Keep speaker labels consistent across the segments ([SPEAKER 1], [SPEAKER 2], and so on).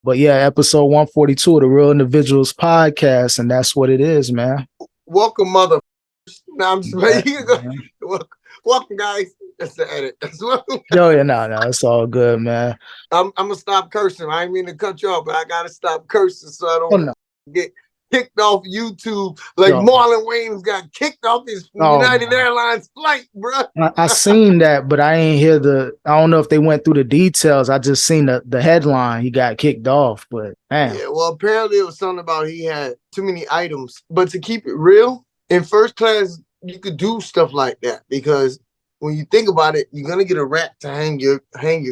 [SPEAKER 1] But yeah, episode 142 of the Real Individuals podcast, and that's what it is, man.
[SPEAKER 2] Welcome, mother. Now I'm just
[SPEAKER 1] Yeah,
[SPEAKER 2] welcome, guys. That's the edit. That's welcome.
[SPEAKER 1] Yo, yeah, no, it's all good, man.
[SPEAKER 2] I'm gonna stop cursing. I ain't mean to cut you off, but I gotta stop cursing so I don't get kicked off YouTube like Marlon Wayans got kicked off his United Airlines flight, bro.
[SPEAKER 1] I seen that, but I ain't hear I don't know if they went through the details. I just seen the headline. He got kicked off, but man.
[SPEAKER 2] Yeah, well, apparently it was something about he had too many items. But to keep it real, in first class, you could do stuff like that because when you think about it, you're gonna get a rack to hang your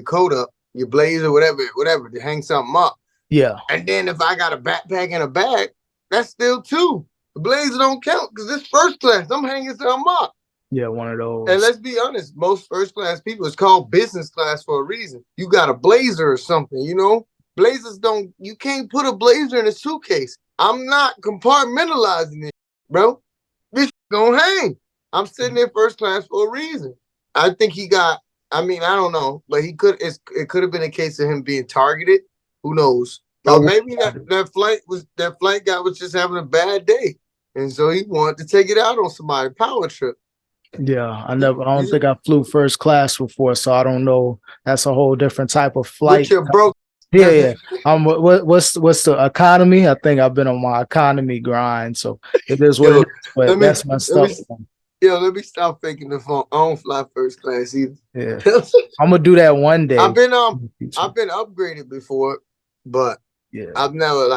[SPEAKER 2] coat up, your blazer, whatever, to hang something up.
[SPEAKER 1] Yeah.
[SPEAKER 2] And then if I got a backpack and a bag, that's still two. The blazer don't count because it's first class. I'm hanging something up.
[SPEAKER 1] Yeah, one of those.
[SPEAKER 2] And let's be honest, most first class people, it's called business class for a reason. You got a blazer or something, you know? Blazers you can't put a blazer in a suitcase. I'm not compartmentalizing it, bro. This gonna hang. I'm sitting in first class for a reason. I think I don't know, but it could have been a case of him being targeted. Who knows? Or maybe that flight guy was just having a bad day. And so he wanted to take it out on somebody, power trip.
[SPEAKER 1] Yeah, I don't think I flew first class before, so I don't know. That's a whole different type of flight.
[SPEAKER 2] With your broke.
[SPEAKER 1] Yeah. What's the economy? I think I've been on my economy grind, so it is what it is, but that's my stuff.
[SPEAKER 2] Let me stop faking the phone. I don't fly first class either.
[SPEAKER 1] Yeah. I'm gonna do that one day.
[SPEAKER 2] I've been upgraded before, but yeah, I've never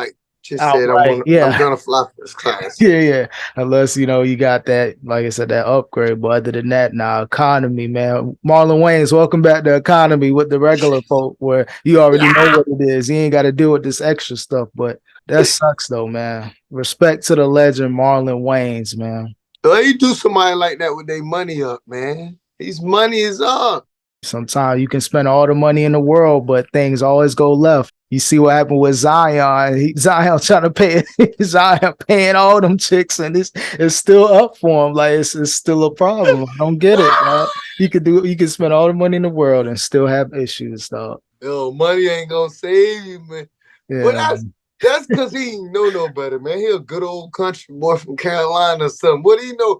[SPEAKER 2] just said I'm gonna fly first class.
[SPEAKER 1] Yeah. Unless you got that, like I said, that upgrade. But other than that, economy, man. Marlon Wayans, welcome back to economy with the regular folk, where you already know what it is. You ain't got to deal with this extra stuff. But that sucks, though, man. Respect to the legend, Marlon Wayans, man.
[SPEAKER 2] How you do somebody like that with their money up, man? His money is up.
[SPEAKER 1] Sometimes you can spend all the money in the world, but things always go left. You see what happened with Zion. Zion trying to pay Zion paying all them chicks, and it's still up for him. Like it's still a problem. I don't get it, man. You can spend all the money in the world and still have issues, dog.
[SPEAKER 2] Yo, money ain't gonna save you, man. Yeah. But that's because he know no better, man. He a good old country boy from Carolina or something. What do you know?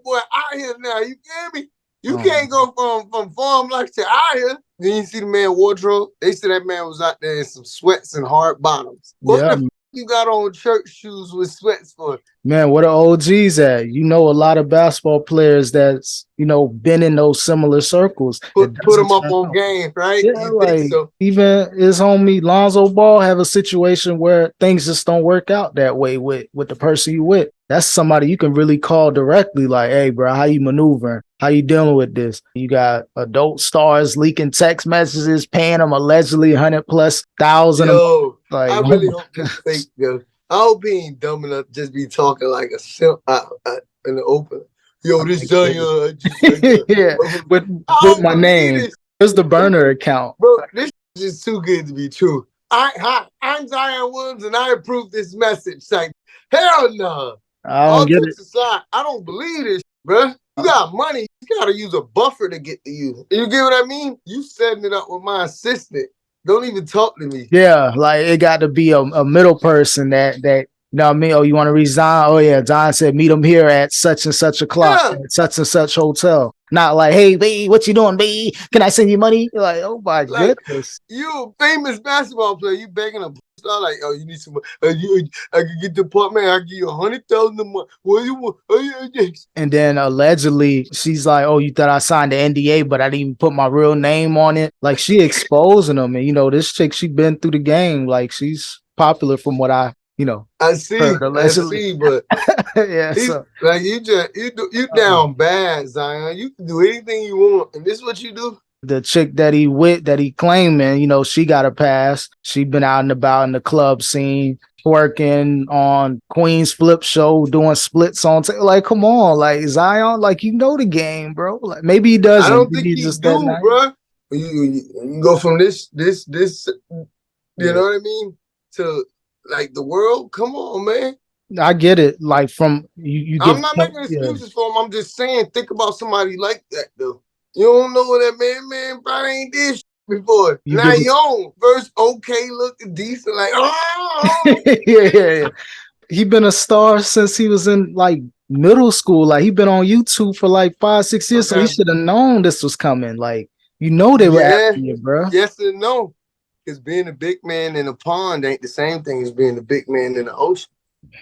[SPEAKER 2] Boy, out here now, you get me? You can't go from farm life to out here. Then you see the man wardrobe. They said that man was out there in some sweats and hard bottoms. What the f you got on church shoes with sweats for?
[SPEAKER 1] Man, what are OGs at? You know, a lot of basketball players that's, been in those similar circles.
[SPEAKER 2] Put them up on game, right?
[SPEAKER 1] Yeah, like even his homie Lonzo Ball have a situation where things just don't work out that way with the person you with. That's somebody you can really call directly, like, hey, bro, how you maneuvering? How you dealing with this? You got adult stars leaking text messages, paying them allegedly 100,000+.
[SPEAKER 2] Yo, I really hope this fake, yo. I hope he ain't dumb enough to just be talking like a simp in the open. Yo, this Zion.
[SPEAKER 1] Yeah, with my name. Here's the burner account.
[SPEAKER 2] Bro, this is too good to be true. I'm Zion Williams, and I approve this message. Like, hell no.
[SPEAKER 1] I don't get it.
[SPEAKER 2] Aside, I don't believe this, bro. You got money. You got to use a buffer to get to you. You get what I mean? You setting it up with my assistant. Don't even talk to me.
[SPEAKER 1] Yeah, like it got to be a middle person that you know what I mean? Oh, you want to resign? Oh yeah, John said meet him here at such and such o'clock at such and such hotel. Not like, hey, B, what you doing, B? Can I send you money? You're like, oh my goodness.
[SPEAKER 2] You a famous basketball player. You begging a star like, oh, you need some I can get the apartment. I give you 100,000 a month. What you want?
[SPEAKER 1] And then allegedly, she's like, oh, you thought I signed the NDA, but I didn't even put my real name on it. Like she exposing them. And this chick, she been through the game. Like she's popular from what I
[SPEAKER 2] see, but
[SPEAKER 1] yeah, so.
[SPEAKER 2] Like you down bad, Zion. You can do anything you want, and this is what you do.
[SPEAKER 1] The chick that he claiming, she got a pass. She been out and about in the club scene, working on Queen's Flip Show, doing splits on. Like, come on, like Zion, like the game, bro. Like maybe he doesn't.
[SPEAKER 2] I don't think he just do, bro. You go from this. You know what I mean? To like the world, come on, man.
[SPEAKER 1] I get it. Like from you.
[SPEAKER 2] I'm not making excuses for him. I'm just saying, think about somebody like that, though. You don't know what that man probably ain't this. before.
[SPEAKER 1] You
[SPEAKER 2] Now
[SPEAKER 1] give
[SPEAKER 2] you on. First, okay, looking decent, like, oh.
[SPEAKER 1] yeah. He been a star since he was in like middle school. Like he been on YouTube for like 5-6 years, so he
[SPEAKER 2] Okay.
[SPEAKER 1] should have known this was coming. Like they were
[SPEAKER 2] Yeah.
[SPEAKER 1] after you, bro.
[SPEAKER 2] Yes and no. Because being a big man in a pond ain't the same thing as being a big man in the ocean.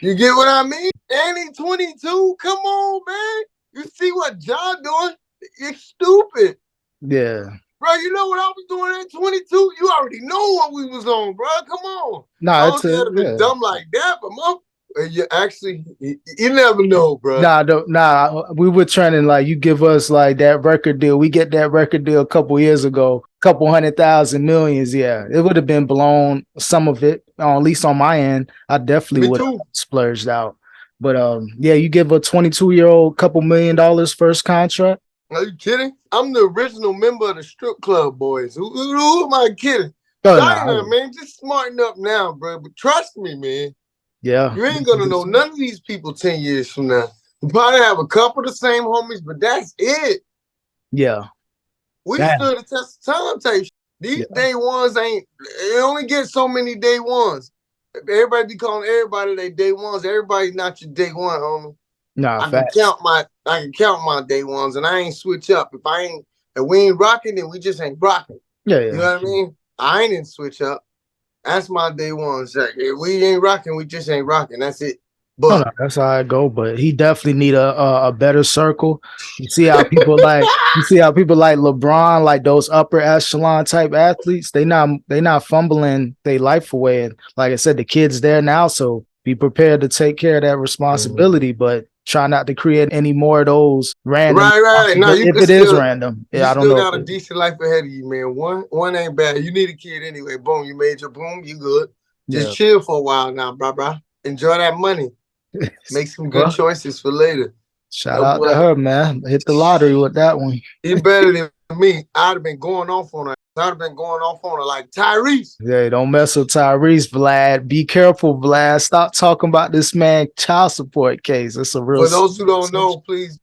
[SPEAKER 2] You get what I mean? And he 22. Come on, man. You see what John doing? It's stupid.
[SPEAKER 1] Yeah.
[SPEAKER 2] Bro, you know what I was doing at 22? You already know what we was on, bro. Come on.
[SPEAKER 1] Nah,
[SPEAKER 2] I
[SPEAKER 1] it's
[SPEAKER 2] don't say I'd have been dumb like that, but you actually, you never know, bro.
[SPEAKER 1] we were trending like you give us like that record deal. We get that record deal a couple years ago, couple 100,000 millions. Yeah, it would have been blown. Some of it, at least on my end, I definitely would have splurged out. But yeah, you give a 22-year-old couple $1 million first contract.
[SPEAKER 2] Are you kidding? I'm the original member of the strip club boys. Who am I kidding?
[SPEAKER 1] Oh,
[SPEAKER 2] China, man, just smarten up now, bro. But trust me, man.
[SPEAKER 1] Yeah.
[SPEAKER 2] You ain't gonna know none of these people 10 years from now. You probably have a couple of the same homies, but that's it.
[SPEAKER 1] Yeah.
[SPEAKER 2] We stood the test of time type. These day ones ain't, they only get so many day ones. Everybody be calling everybody they day ones. Everybody's not your day one, homie.
[SPEAKER 1] Nah,
[SPEAKER 2] I can count my day ones, and I ain't switch up. If we ain't rocking, then we just ain't rocking.
[SPEAKER 1] Yeah.
[SPEAKER 2] You know what I mean? I ain't in switch up. That's my day one. If we ain't rocking, we just ain't rocking. That's it. But
[SPEAKER 1] that's how I go. But he definitely need a better circle. You see how people like LeBron, like those upper echelon type athletes. They not fumbling their life away. And like I said, the kid's there now, so be prepared to take care of that responsibility. But try not to create any more of those random.
[SPEAKER 2] Right. No,
[SPEAKER 1] if it is random, yeah, I don't know.
[SPEAKER 2] You still got a decent life ahead of you, man. One ain't bad. You need a kid anyway. Boom, you made your boom. You good. Just chill for a while now, bro. Enjoy that money. Make some good choices for later.
[SPEAKER 1] Shout out to her, man. Hit the lottery with that one.
[SPEAKER 2] You better than me. I'd have been going off on her. Like Tyrese.
[SPEAKER 1] Yeah, don't mess with Tyrese, Vlad. Be careful, Vlad. Stop talking about this man child support case. It's a real.
[SPEAKER 2] For those who don't know, please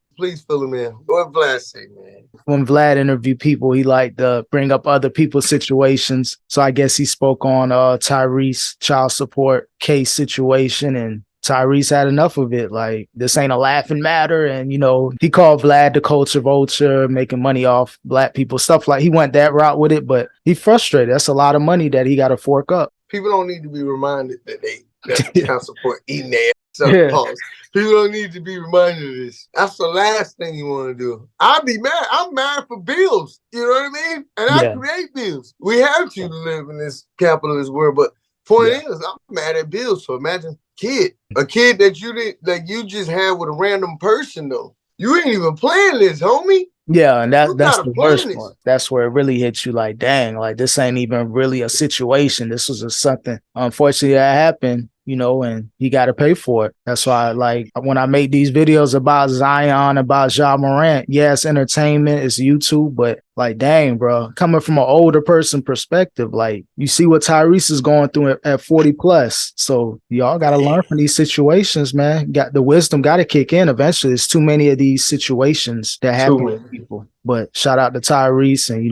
[SPEAKER 2] fill him in. What Vlad say, man?
[SPEAKER 1] When Vlad interviewed people, he liked to bring up other people's situations. So I guess he spoke on Tyrese child support case situation, and Tyrese had enough of it. Like, this ain't a laughing matter. And, he called Vlad the culture vulture, making money off black people, stuff like he went that route with it, but he frustrated. That's a lot of money that he got to fork up.
[SPEAKER 2] People don't need to be reminded that child support eating their ass. People don't need to be reminded of this. That's the last thing you want to do. I'd be mad. I'm mad for bills. You know what I mean? And I create bills. We have to live in this capitalist world, but point is, I'm mad at bills. So imagine a kid that you just had with a random person though. You ain't even playing this, homie.
[SPEAKER 1] Yeah, and that's the worst part. That's where it really hits you like, dang, like this ain't even really a situation. This was just something, unfortunately, that happened, and he got to pay for it. That's why, like, when I make these videos about Zion, about Ja Morant, it's entertainment, it's YouTube, but like, dang, bro, coming from an older person perspective, like, you see what Tyrese is going through at 40 plus. So y'all got to learn from these situations, man. Got the wisdom, got to kick in eventually. There's too many of these situations that happen with people. But shout out to Tyrese and,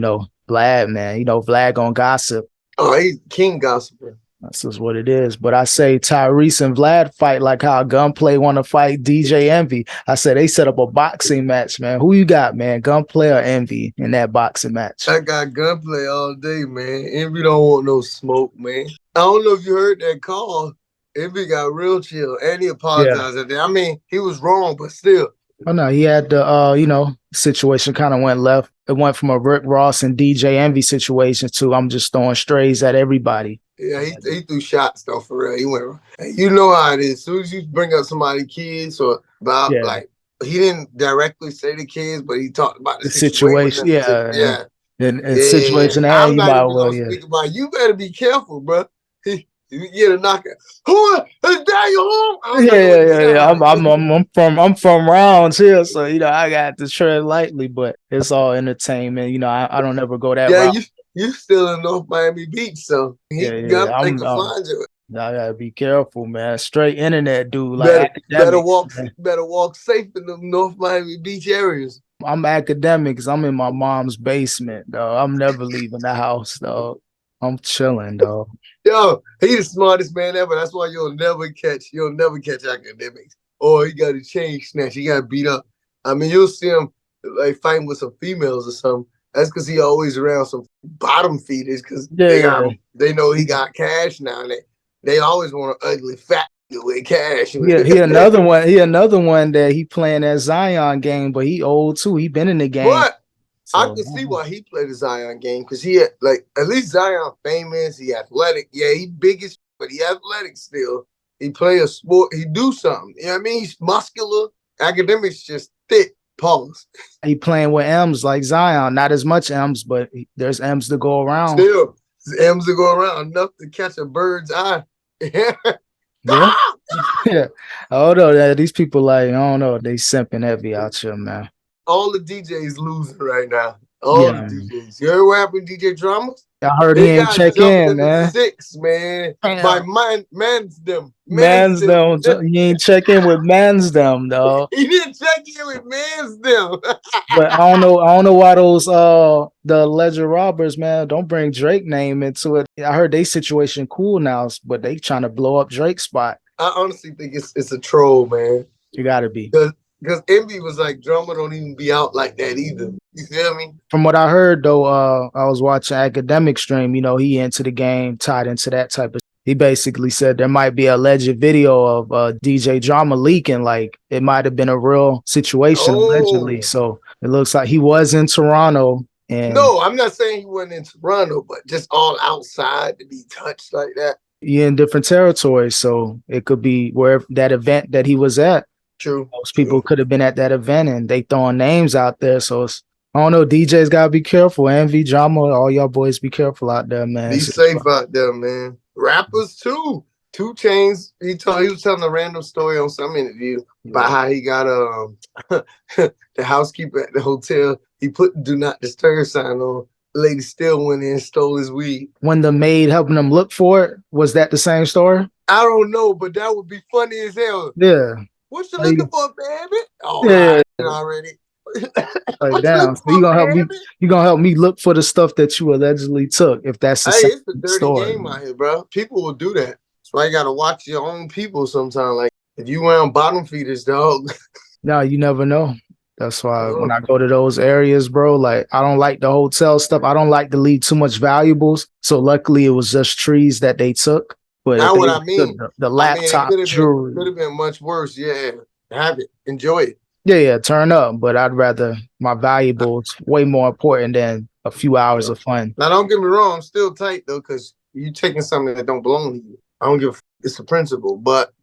[SPEAKER 1] Vlad, man. Vlad gonna gossip.
[SPEAKER 2] Oh, he's king gossiper.
[SPEAKER 1] That's just what it is. But I say Tyrese and Vlad fight like how Gunplay want to fight DJ Envy. I said they set up a boxing match, man. Who you got, man? Gunplay or Envy in that boxing match?
[SPEAKER 2] I got Gunplay all day, man. Envy don't want no smoke, man. I don't know if you heard that call. Envy got real chill, and he apologized at that. I mean, he was wrong, but still.
[SPEAKER 1] Oh no, he had the situation kind of went left. It went from a Rick Ross and DJ Envy situation to I'm just throwing strays at everybody.
[SPEAKER 2] Yeah, he threw shots though, for real. He went. You know how it is. As soon as you bring up somebody's kids or about like, he didn't directly say the kids, but he talked about the situation.
[SPEAKER 1] And situation.
[SPEAKER 2] I'm not even gonna speak about. You better be careful, bro. You get a knocker. Who is Daniel home?
[SPEAKER 1] Yeah. I'm from rounds here, so I got to tread lightly, but it's all entertainment. I don't ever go that route.
[SPEAKER 2] You still in North Miami Beach, so they can find you.
[SPEAKER 1] I gotta be careful, man. Straight internet dude,
[SPEAKER 2] like better walk safe in the North Miami Beach areas.
[SPEAKER 1] I'm academics. I'm in my mom's basement, though. I'm never leaving the house, though. I'm chilling, though.
[SPEAKER 2] Yo, he the smartest man ever. That's why you'll never catch academics. Or he got a chain snatch. He got beat up. I mean, you'll see him like fighting with some females or something. That's because he always around some bottom feeders because they know he got cash now. And they always want an ugly fat with cash.
[SPEAKER 1] Yeah, he another one. He another one that he playing that Zion game, but he old too. He been in the game.
[SPEAKER 2] But I can see why he played the Zion game because he had at least Zion famous. He athletic. Yeah, he biggest, but he athletic still. He play a sport. He do something. You know what I mean? He's muscular. Academics just thick. Pause.
[SPEAKER 1] He playing with M's like Zion. Not as much M's, but there's M's to go around.
[SPEAKER 2] Still, M's to go around enough to catch a bird's eye.
[SPEAKER 1] Yeah. Yeah. Although these people like, I don't know, they simping heavy out here, man.
[SPEAKER 2] All the DJs losing right now. All the DJs. You heard what happened to DJ Dramas?
[SPEAKER 1] I heard he ain't check in, man.
[SPEAKER 2] 6, man. By mans them.
[SPEAKER 1] Mans them. He ain't check in with mans them, though.
[SPEAKER 2] He didn't check in with mans them.
[SPEAKER 1] But I don't know why those the alleged robbers, man, don't bring Drake name into it. I heard they situation cool now, but they trying to blow up Drake's spot.
[SPEAKER 2] I honestly think it's a troll, man.
[SPEAKER 1] You gotta be.
[SPEAKER 2] Because Envy was like, Drama don't even be out like that either. You feel me?
[SPEAKER 1] From what I heard, though, I was watching Academic stream. You know, he into the game, tied into that type of. He basically said there might be a alleged video of DJ Drama leaking. Like it might have been a real situation allegedly. So it looks like he was in Toronto. And
[SPEAKER 2] no, I'm not saying he wasn't in Toronto, but just all outside to be touched like that.
[SPEAKER 1] He in different territories, so it could be where that event that he was at.
[SPEAKER 2] True.
[SPEAKER 1] Most people could have been at that event and they throwing names out there. So it's, I don't know, DJs gotta be careful. Envy, Drama, all y'all boys be careful out there, man.
[SPEAKER 2] Be safe out there, man. Rappers too. 2 Chainz, he was telling a random story on some interview about how he got the housekeeper at the hotel. He put the do not disturb sign on. The lady still went in and stole his weed. When the maid helping him look for it, was that the same story? I don't know, but that would be funny as hell.
[SPEAKER 1] Yeah.
[SPEAKER 2] What you looking for, baby? Oh,
[SPEAKER 1] yeah,
[SPEAKER 2] already.
[SPEAKER 1] Like, damn. So you gonna help me? You gonna help me look for the stuff that you allegedly took? If that's the
[SPEAKER 2] it's a dirty game out here, bro. People will do that. That's why you gotta watch your own people sometimes. Like if you wearing bottom feeders, dog.
[SPEAKER 1] No, you never know. That's why when I go to those areas, bro, like I don't like the hotel stuff. I don't like to leave too much valuables. So luckily, it was just trees that they took. But
[SPEAKER 2] now what I mean,
[SPEAKER 1] the laptop jewelry
[SPEAKER 2] could have been much worse. Yeah, have it, enjoy it.
[SPEAKER 1] Yeah, turn up. But I'd rather my valuables way more important than a few hours of fun.
[SPEAKER 2] Now, don't get me wrong, I'm still tight though, because you taking something that don't belong to you. I don't give. It's a principle, but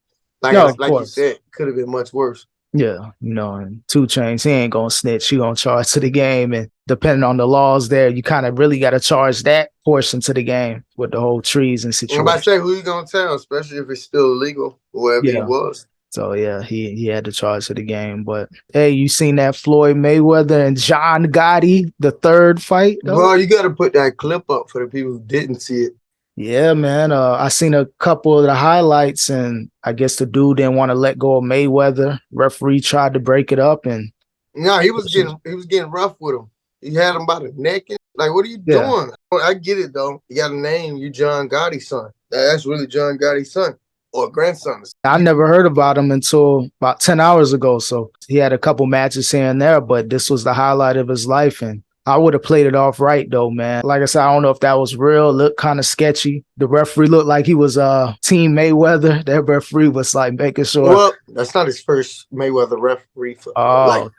[SPEAKER 2] like you said, could have been much worse.
[SPEAKER 1] Yeah, you know, and 2 Chainz, he ain't gonna snitch. He gonna charge to the game, and depending on the laws there, you kind of really got to charge that portion to the game with the whole trees and situation.
[SPEAKER 2] I'm about to say, who you gonna tell, especially if it's still illegal, whoever he was.
[SPEAKER 1] So yeah, he had to charge to the game. But hey, you seen that Floyd Mayweather and John Gotti, the 3rd fight?
[SPEAKER 2] Well, you got to put that clip up for the people who didn't see it.
[SPEAKER 1] Yeah, man. I seen a couple of the highlights, and I guess the dude didn't want to let go of Mayweather. Referee tried to break it up, and
[SPEAKER 2] no, he was getting rough with him. He had him by the neck. Like, what are you doing? I get it though. You got a name. You John Gotti's son. That's really John Gotti's son or grandson.
[SPEAKER 1] I never heard about him until about 10 hours ago. So he had a couple matches here and there, but this was the highlight of his life, and I would have played it off right, though, man. Like I said, I don't know if that was real. Looked kind of sketchy. The referee looked like he was Team Mayweather. That referee was like making sure.
[SPEAKER 2] Well, that's not his first Mayweather referee.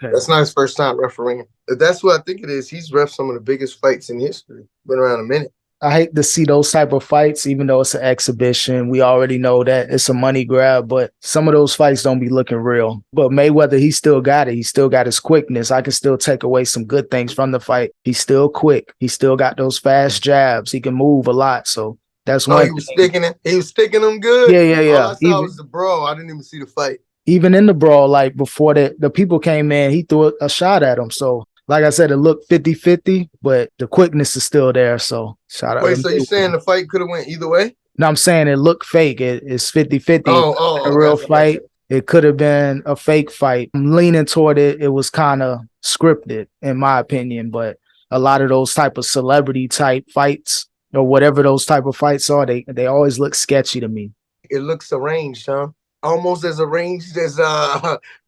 [SPEAKER 2] That's not his first time refereeing. That's what I think it is. He's ref some of the biggest fights in history. Been around a minute.
[SPEAKER 1] I hate to see those type of fights, even though it's an exhibition. We already know that it's a money grab, but some of those fights don't be looking real. But Mayweather, he still got it. He still got his quickness. I can still take away some good things from the fight. He's still quick. He still got those fast jabs. He can move a lot. So that's one.
[SPEAKER 2] He was sticking it. He was sticking them good.
[SPEAKER 1] Yeah.
[SPEAKER 2] All I saw was the brawl. I didn't even see the fight.
[SPEAKER 1] Even in the brawl, like before the people came in, he threw a shot at him. So like I said, it looked 50-50, but the quickness is still there. So shout out.
[SPEAKER 2] Wait, so you're saying the fight could have went either way?
[SPEAKER 1] No, I'm saying it looked fake. It's 50-50. A real fight. it could have been a fake fight. I'm leaning toward it. It was kind of scripted, in my opinion, but a lot of those type of celebrity type fights or whatever those type of fights are, they always look sketchy to me.
[SPEAKER 2] It looks arranged, huh? Almost as arranged as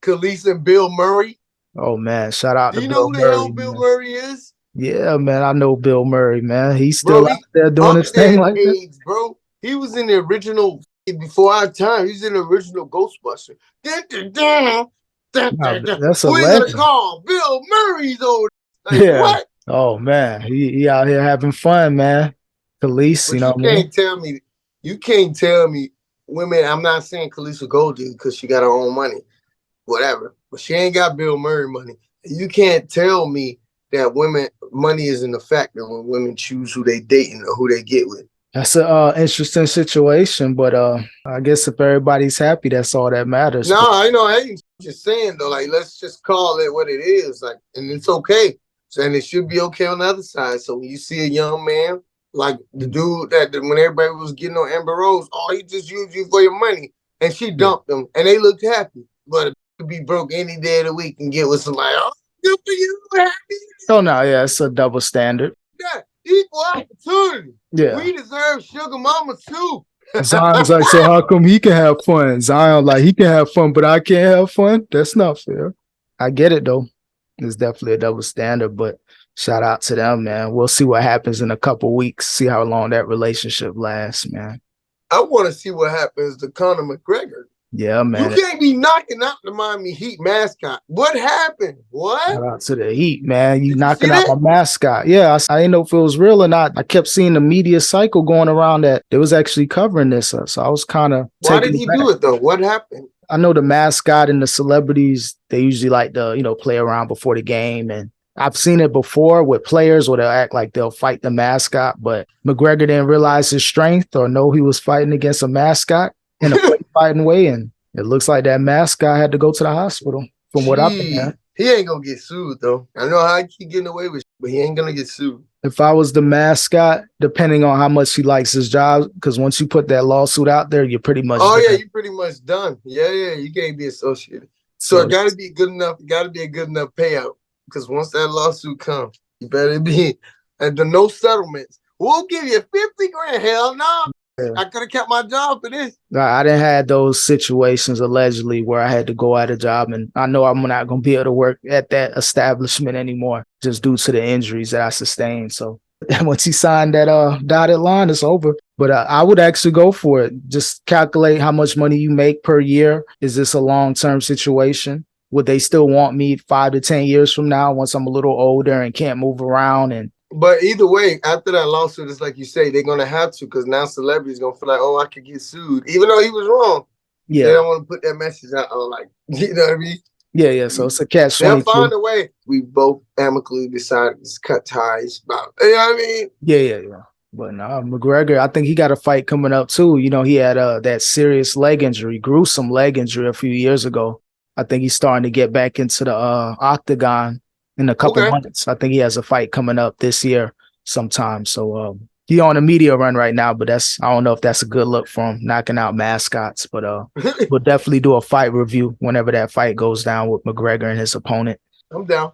[SPEAKER 2] Kelis and Bill Murray.
[SPEAKER 1] Oh man, shout out
[SPEAKER 2] Do
[SPEAKER 1] to
[SPEAKER 2] you know
[SPEAKER 1] Bill
[SPEAKER 2] who the
[SPEAKER 1] Murray,
[SPEAKER 2] hell Bill
[SPEAKER 1] man.
[SPEAKER 2] Murray is?
[SPEAKER 1] Yeah, man, I know Bill Murray, man. He's
[SPEAKER 2] Bro,
[SPEAKER 1] still out there doing
[SPEAKER 2] up
[SPEAKER 1] his
[SPEAKER 2] there
[SPEAKER 1] thing
[SPEAKER 2] in
[SPEAKER 1] like that.
[SPEAKER 2] age, bro. He was in the original before our time. He's in the original Ghostbuster.
[SPEAKER 1] Wow, that's a
[SPEAKER 2] Who you gonna
[SPEAKER 1] legend.
[SPEAKER 2] call? Bill Murray's old. Like
[SPEAKER 1] Yeah.
[SPEAKER 2] what?
[SPEAKER 1] Oh man, he out here having fun, man. Police,
[SPEAKER 2] But
[SPEAKER 1] you know what I mean?
[SPEAKER 2] you can't tell me women. I'm not saying Kelis Goes because she got her own money, whatever. But she ain't got Bill Murray money. You can't tell me that money isn't a factor when women choose who they dating or who they get with.
[SPEAKER 1] That's a interesting situation, but I guess if everybody's happy, that's all that matters.
[SPEAKER 2] No, I know. I ain't just saying though. Like, let's just call it what it is. Like, and it's okay. So, and it should be okay on the other side. So when you see a young man like the dude that when everybody was getting on Amber Rose, oh, he just used you for your money, and she dumped him, and they looked happy. But it could be broke any day of the week and get with somebody. Oh, good for you, happy.
[SPEAKER 1] Oh no, yeah, it's a double standard.
[SPEAKER 2] Yeah, equal opportunity.
[SPEAKER 1] Yeah.
[SPEAKER 2] We deserve sugar mama too.
[SPEAKER 1] Zion's like, so how come he can have fun? Zion like, he can have fun, but I can't have fun? That's not fair. I get it though. It's definitely a double standard, but shout out to them, man. We'll see what happens in a couple weeks, see how long that relationship lasts, man.
[SPEAKER 2] I want to see what happens to Conor McGregor.
[SPEAKER 1] Yeah, man.
[SPEAKER 2] You can't be knocking out the Miami Heat mascot. What happened? What?
[SPEAKER 1] Shout out to the Heat, man. You
[SPEAKER 2] Did
[SPEAKER 1] knocking
[SPEAKER 2] you see
[SPEAKER 1] out
[SPEAKER 2] that?
[SPEAKER 1] my mascot. Yeah, I didn't know if it was real or not. I kept seeing the media cycle going around that it was actually covering this. So I was kind of
[SPEAKER 2] Why did he do it though? What happened?
[SPEAKER 1] I know the mascot and the celebrities, they usually like to, play around before the game. And I've seen it before with players where they'll act like they'll fight the mascot, but McGregor didn't realize his strength or know he was fighting against a mascot in a fighting way. And it looks like that mascot had to go to the hospital from what I've been hearing.
[SPEAKER 2] He ain't gonna get sued though. I know how he keep getting away with but he ain't gonna get sued.
[SPEAKER 1] If I was the mascot, depending on how much he likes his job, because once you put that lawsuit out there, you're pretty much
[SPEAKER 2] done. You're pretty much done. Yeah, you can't be associated. So it gotta be good enough. It gotta be a good enough payout. Because once that lawsuit comes, you better be and the no settlements. We'll give you 50 grand. Hell no. Yeah. I could have kept my job for this.
[SPEAKER 1] I didn't have those situations allegedly where I had to go out of job, and I know I'm not going to be able to work at that establishment anymore just due to the injuries that I sustained. So once he signed that dotted line, it's over. But I would actually go for it. Just calculate how much money you make per year. Is this a long-term situation? Would they still want me 5 to 10 years from now once I'm a little older and can't move around?
[SPEAKER 2] But either way, after that lawsuit, it's like you say, they're going to have to because now celebrities going to feel like, oh, I could get sued. Even though he was wrong. Yeah. They don't want to put that message out. Like, you know what I mean?
[SPEAKER 1] Yeah. So it's a catch.
[SPEAKER 2] They'll find a way. We both amicably decided to cut ties. You know what I mean?
[SPEAKER 1] Yeah. But McGregor, I think he got a fight coming up too. He had that serious leg injury, gruesome leg injury a few years ago. I think he's starting to get back into the octagon in a couple months. I think he has a fight coming up this year sometime. So he on a media run right now, but I don't know if that's a good look for him, knocking out mascots. But we'll definitely do a fight review whenever that fight goes down with McGregor and his opponent.
[SPEAKER 2] I'm down.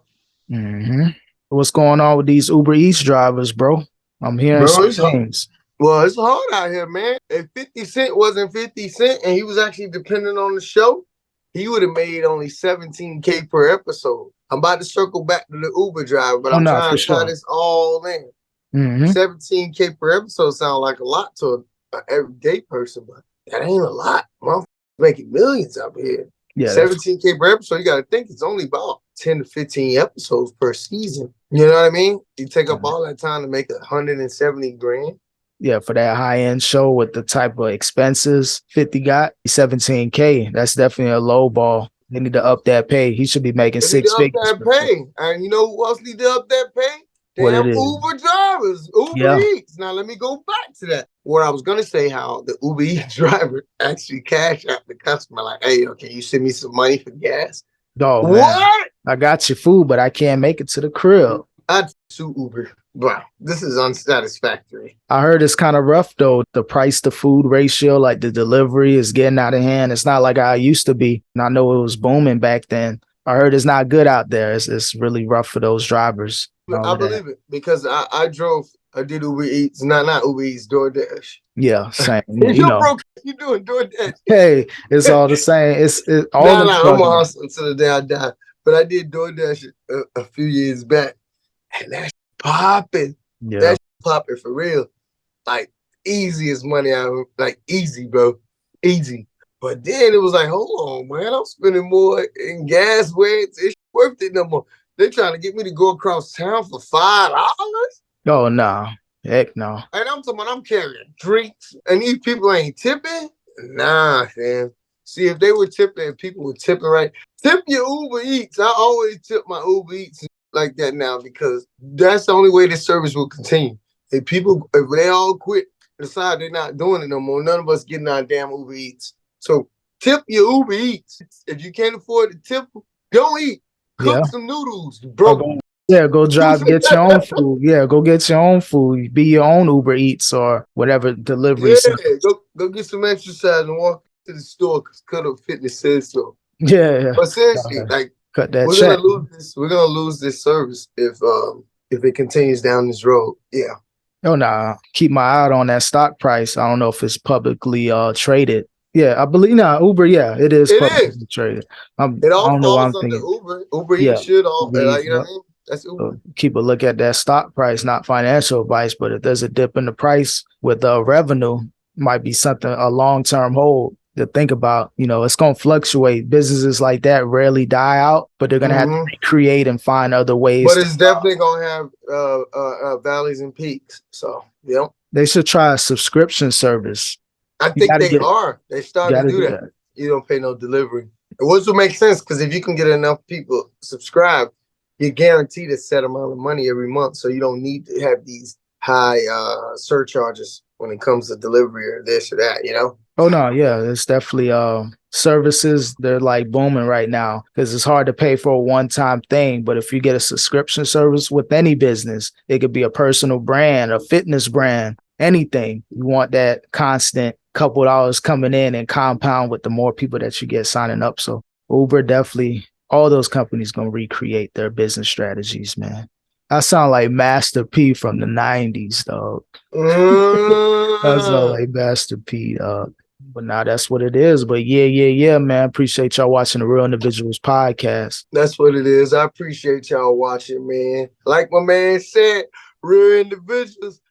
[SPEAKER 1] Mm-hmm. What's going on with these Uber Eats drivers, bro? I'm hearing some things.
[SPEAKER 2] Well, it's hard out here, man. If 50 Cent wasn't 50 Cent and he was actually dependent on the show, he would have made only $17K per episode. I'm about to circle back to the Uber driver, but I'm trying to tie this all in. Mm-hmm. $17K per episode sounds like a lot to an everyday person, but that ain't a lot. Motherfuckers making millions out here. Yeah, $17K per episode, you got to think it's only about 10 to 15 episodes per season. You know what I mean? You take up all that time to make 170 grand.
[SPEAKER 1] Yeah, for that high-end show with the type of expenses 50 got, 17K. That's definitely a low ball. They need to up that pay. He should be making 6 figures.
[SPEAKER 2] Up that pay. And you know who else need to up that pay? Damn Uber drivers, Uber Eats. Now, let me go back to that. What I was going to say, how the Uber Eats driver actually cash out the customer. Like, hey, can you send me some money for gas?
[SPEAKER 1] Oh,
[SPEAKER 2] what?
[SPEAKER 1] Man. I got your food, but I can't make it to the crib.
[SPEAKER 2] I'd sue Uber. bro, this is unsatisfactory.
[SPEAKER 1] I heard it's kind of rough though. The price to food ratio, like the delivery is getting out of hand. It's not like I used to be. And I know it was booming back then. I heard it's not good out there. It's really rough for those drivers.
[SPEAKER 2] I believe it because I did Uber Eats, not Uber Eats, DoorDash.
[SPEAKER 1] Yeah, same.
[SPEAKER 2] If you're broke, you doing DoorDash.
[SPEAKER 1] Hey, it's all the same. It's all
[SPEAKER 2] I'm a hustler until the day I die. But I did DoorDash a few years back, and that's popping.
[SPEAKER 1] Yeah.
[SPEAKER 2] That's popping for real. Like easiest money like easy, bro, easy. But then it was like, hold on, man, I'm spending more in gas where it's worth it no more. They're trying to get me to go across town for $5.
[SPEAKER 1] Oh no, heck no.
[SPEAKER 2] And I'm talking about I'm carrying drinks, and these people ain't tipping. Nah, fam. See, if they were tipping, if people were tipping right, tip your Uber Eats. I always tip my Uber Eats like that now because that's the only way this service will continue. If they all quit, decide they're not doing it no more, none of us getting our damn Uber Eats. So tip your Uber Eats. If you can't afford to tip, don't eat. Cook some noodles, bro.
[SPEAKER 1] Go drive, get your own food. Yeah, go get your own food. Be your own Uber Eats or whatever delivery.
[SPEAKER 2] Yeah, go get some exercise and walk to the store because Cut Up Fitness says so.
[SPEAKER 1] Yeah.
[SPEAKER 2] But seriously, like
[SPEAKER 1] cut that
[SPEAKER 2] we're
[SPEAKER 1] check.
[SPEAKER 2] We're gonna lose this service if it continues down this road. Yeah.
[SPEAKER 1] Oh no, keep my eye out on that stock price. I don't know if it's publicly traded. Yeah, I believe Uber. Yeah, it is publicly traded.
[SPEAKER 2] It all falls under Uber. Uber Eats should all. You know what I mean? That's Uber.
[SPEAKER 1] So keep a look at that stock price, not financial advice, but if there's a dip in the price with revenue, might be something a long-term hold to think about. You know, it's going to fluctuate. Businesses like that rarely die out, but they're going to have to recreate and find other ways.
[SPEAKER 2] But it's definitely going to have valleys and peaks. So, yeah.
[SPEAKER 1] They should try a subscription service.
[SPEAKER 2] I think they are. They started to do that. You don't pay no delivery. Which will make sense because if you can get enough people subscribed, you're guaranteed a set amount of money every month. So you don't need to have these high surcharges when it comes to delivery or this or that, you know?
[SPEAKER 1] Oh, no. Yeah, it's definitely services. They're like booming right now because it's hard to pay for a one-time thing. But if you get a subscription service with any business, it could be a personal brand, a fitness brand, anything. You want that constant couple dollars coming in and compound with the more people that you get signing up. So Uber definitely, all those companies going to recreate their business strategies, man. I sound like Master P from the 90s, dog. I sound like Master P, dog. But now that's what it is. But yeah, man. Appreciate y'all watching the Real Individuals podcast.
[SPEAKER 2] That's what it is. I appreciate y'all watching, man. Like my man said, Real Individuals.